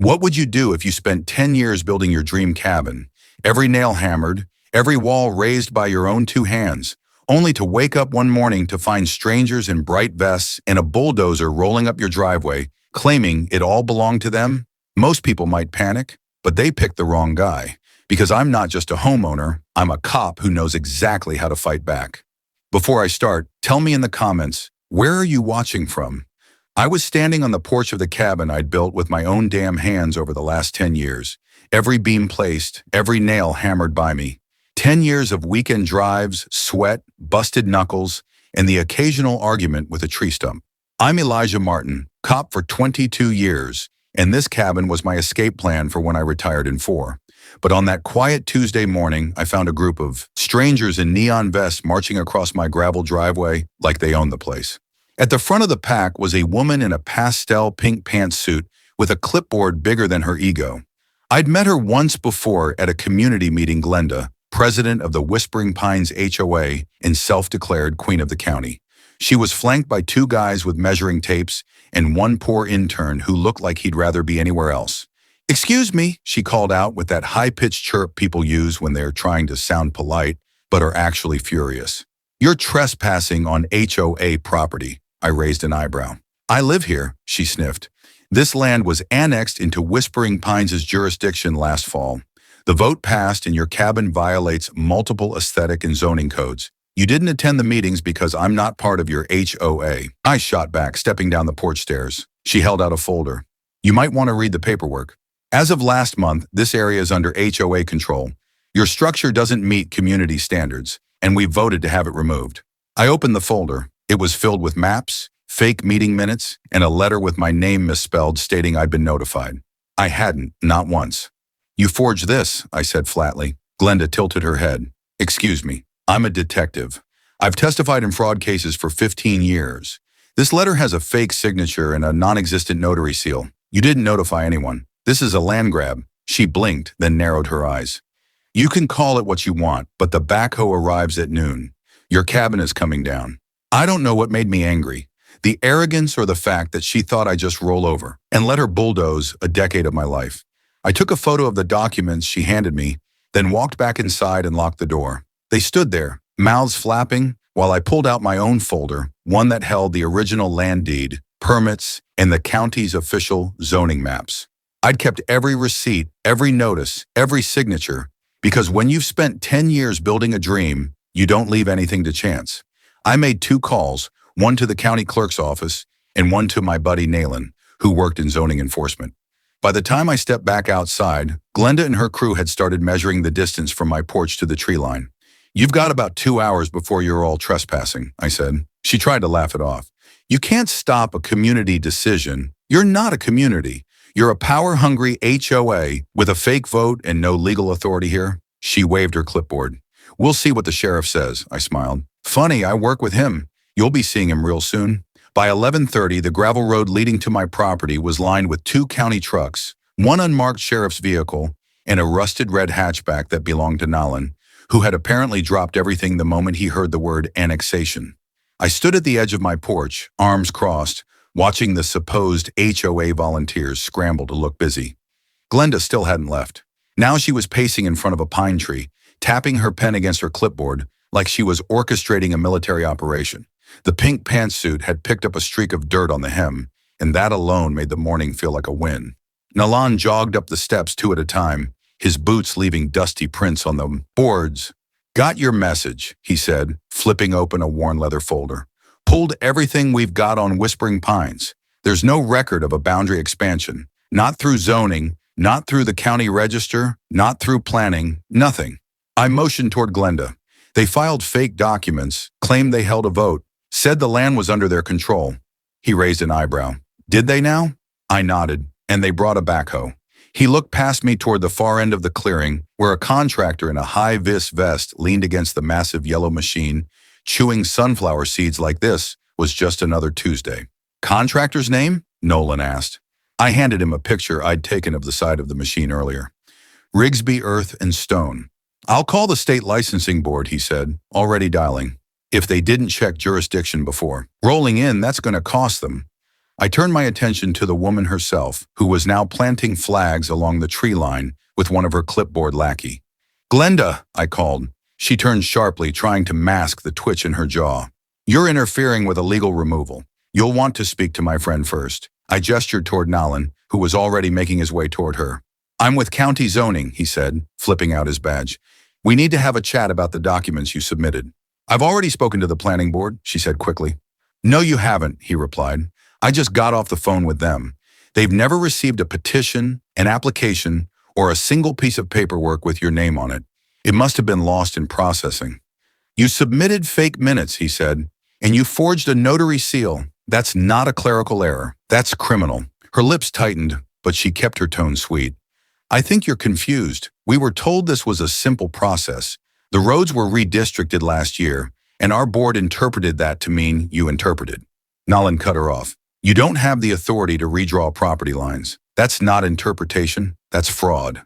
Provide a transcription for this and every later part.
What would you do if you spent 10 years building your dream cabin, every nail hammered, every wall raised by your own two hands, only to wake up one morning to find strangers in bright vests and a bulldozer rolling up your driveway, claiming it all belonged to them? Most people might panic, but they picked the wrong guy. Because I'm not just a homeowner, I'm a cop who knows exactly how to fight back. Before I start, tell me in the comments, where are you watching from? I was standing on the porch of the cabin I'd built with my own damn hands over the last 10 years. Every beam placed, every nail hammered by me. 10 years of weekend drives, sweat, busted knuckles, and the occasional argument with a tree stump. I'm Elijah Martin, cop for 22 years, and this cabin was my escape plan for when I retired in 4. But on that quiet Tuesday morning, I found a group of strangers in neon vests marching across my gravel driveway like they owned the place. At the front of the pack was a woman in a pastel pink pantsuit with a clipboard bigger than her ego. I'd met her once before at a community meeting. Glenda, president of the Whispering Pines HOA and self-declared queen of the county. She was flanked by 2 guys with measuring tapes and one poor intern who looked like he'd rather be anywhere else. "Excuse me," she called out with that high-pitched chirp people use when they're trying to sound polite but are actually furious. "You're trespassing on HOA property." I raised an eyebrow. "I live here," she sniffed. "This land was annexed into Whispering Pines' jurisdiction last fall. The vote passed and your cabin violates multiple aesthetic and zoning codes. You didn't attend the meetings because I'm not part of your HOA." I shot back, stepping down the porch stairs. She held out a folder. "You might want to read the paperwork. As of last month, this area is under HOA control. Your structure doesn't meet community standards, and we voted to have it removed." I opened the folder. It was filled with maps, fake meeting minutes, and a letter with my name misspelled stating I'd been notified. I hadn't, not once. "You forged this," I said flatly. Glenda tilted her head. "Excuse me, I'm a detective. I've testified in fraud cases for 15 years. This letter has a fake signature and a non-existent notary seal. You didn't notify anyone. This is a land grab." She blinked, then narrowed her eyes. "You can call it what you want, but the backhoe arrives at noon. Your cabin is coming down." I don't know what made me angry. The arrogance or the fact that she thought I'd just roll over and let her bulldoze a decade of my life. I took a photo of the documents she handed me, then walked back inside and locked the door. They stood there, mouths flapping, while I pulled out my own folder, one that held the original land deed, permits, and the county's official zoning maps. I'd kept every receipt, every notice, every signature, because when you've spent 10 years building a dream, you don't leave anything to chance. I made 2 calls, one to the county clerk's office and one to my buddy Naylan, who worked in zoning enforcement. By the time I stepped back outside, Glenda and her crew had started measuring the distance from my porch to the tree line. "You've got about 2 hours before you're all trespassing," I said. She tried to laugh it off. "You can't stop a community decision. You're not a community. You're a power-hungry HOA with a fake vote and no legal authority here." She waved her clipboard. "We'll see what the sheriff says," I smiled. "Funny, I work with him. You'll be seeing him real soon." By 11:30, the gravel road leading to my property was lined with 2 county trucks, one unmarked sheriff's vehicle, and a rusted red hatchback that belonged to Naylan, who had apparently dropped everything the moment he heard the word annexation. I stood at the edge of my porch, arms crossed, watching the supposed HOA volunteers scramble to look busy. Glenda still hadn't left. Now she was pacing in front of a pine tree, tapping her pen against her clipboard like she was orchestrating a military operation. The pink pantsuit had picked up a streak of dirt on the hem, and that alone made the morning feel like a win. Naylan jogged up the steps 2 at a time, his boots leaving dusty prints on the boards. "Got your message," he said, flipping open a worn leather folder. "Pulled everything we've got on Whispering Pines. There's no record of a boundary expansion. Not through zoning, not through the county register, not through planning, nothing." I motioned toward Glenda. "They filed fake documents, claimed they held a vote, said the land was under their control." He raised an eyebrow. "Did they now?" I nodded, and they brought a backhoe. He looked past me toward the far end of the clearing, where a contractor in a high-vis vest leaned against the massive yellow machine. Chewing sunflower seeds like this was just another Tuesday. "Contractor's name?" Nolan asked. I handed him a picture I'd taken of the side of the machine earlier. "Rigsby Earth and Stone." "I'll call the state licensing board," he said, already dialing. "If they didn't check jurisdiction before. Rolling in, that's going to cost them." I turned my attention to the woman herself, who was now planting flags along the tree line with one of her clipboard lackey. "Glenda," I called. She turned sharply, trying to mask the twitch in her jaw. "You're interfering with illegal removal. You'll want to speak to my friend first." I gestured toward Nalan, who was already making his way toward her. "I'm with County Zoning," he said, flipping out his badge. "We need to have a chat about the documents you submitted." "I've already spoken to the planning board," she said quickly. "No, you haven't," he replied. "I just got off the phone with them. They've never received a petition, an application, or a single piece of paperwork with your name on it. It must have been lost in processing." "You submitted fake minutes," he said, "and you forged a notary seal. That's not a clerical error. That's criminal." Her lips tightened, but she kept her tone sweet. "I think you're confused. We were told this was a simple process. The roads were redistricted last year, and our board interpreted that to mean you interpreted." Nalan cut her off. "You don't have the authority to redraw property lines. That's not interpretation. That's fraud."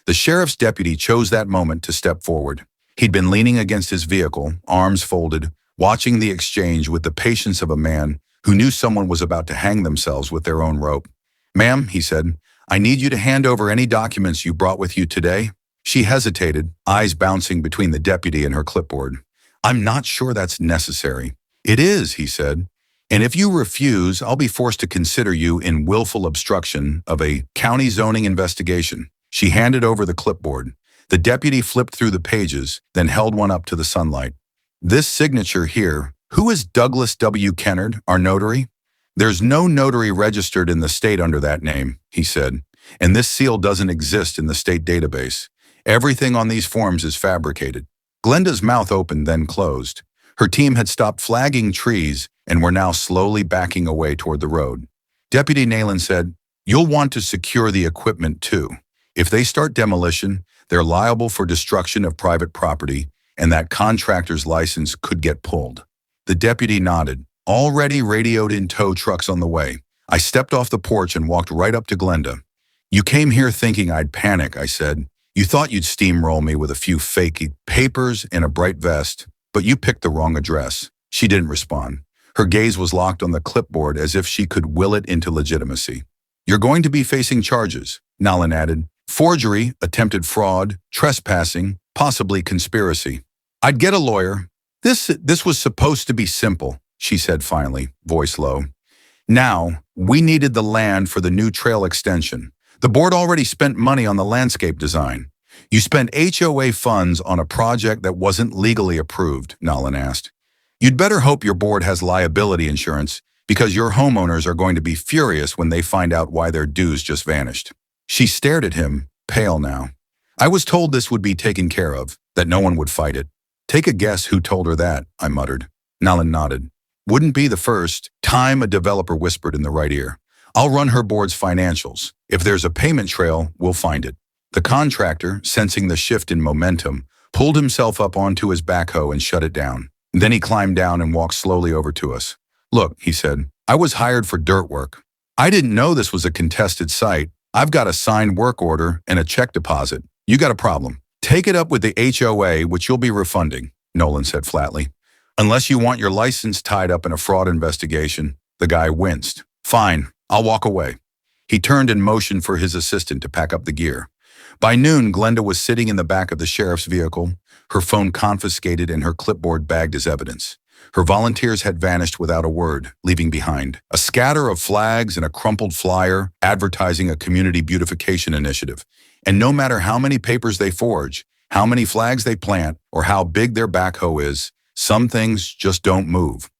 The sheriff's deputy chose that moment to step forward. He'd been leaning against his vehicle, arms folded, watching the exchange with the patience of a man who knew someone was about to hang themselves with their own rope. "Ma'am," he said, "I need you to hand over any documents you brought with you today." She hesitated, eyes bouncing between the deputy and her clipboard. "I'm not sure that's necessary." "It is," he said. "And if you refuse, I'll be forced to consider you in willful obstruction of a county zoning investigation." She handed over the clipboard. The deputy flipped through the pages, then held one up to the sunlight. "This signature here, who is Douglas W. Kennard, our notary?" "There's no notary registered in the state under that name," he said, "and this seal doesn't exist in the state database. Everything on these forms is fabricated." Glenda's mouth opened, then closed. Her team had stopped flagging trees and were now slowly backing away toward the road. Deputy Nalan said, "You'll want to secure the equipment too. If they start demolition, they're liable for destruction of private property, and that contractor's license could get pulled." The deputy nodded. "Already radioed in tow trucks on the way." I stepped off the porch and walked right up to Glenda. "You came here thinking I'd panic," I said. "You thought you'd steamroll me with a few fake papers and a bright vest, but you picked the wrong address." She didn't respond. Her gaze was locked on the clipboard as if she could will it into legitimacy. "You're going to be facing charges," Nalan added. "Forgery, attempted fraud, trespassing, possibly conspiracy." "I'd get a lawyer. This was supposed to be simple," she said finally, voice low. "Now, we needed the land for the new trail extension. The board already spent money on the landscape design." "You spent HOA funds on a project that wasn't legally approved," Nalan asked. "You'd better hope your board has liability insurance, because your homeowners are going to be furious when they find out why their dues just vanished." She stared at him, pale now. "I was told this would be taken care of, that no one would fight it." "Take a guess who told her that," I muttered. Nalan nodded. "Wouldn't be the first time," a developer whispered in the right ear. "I'll run her board's financials. If there's a payment trail, we'll find it." The contractor, sensing the shift in momentum, pulled himself up onto his backhoe and shut it down. Then he climbed down and walked slowly over to us. "Look," he said, "I was hired for dirt work. I didn't know this was a contested site. I've got a signed work order and a check deposit. You got a problem. Take it up with the HOA, which you'll be refunding," Nolan said flatly. "Unless you want your license tied up in a fraud investigation." The guy winced. "Fine, I'll walk away." He turned and motioned for his assistant to pack up the gear. By noon, Glenda was sitting in the back of the sheriff's vehicle, her phone confiscated and her clipboard bagged as evidence. Her volunteers had vanished without a word, leaving behind a scatter of flags and a crumpled flyer advertising a community beautification initiative. And no matter how many papers they forge, how many flags they plant, or how big their backhoe is, some things just don't move.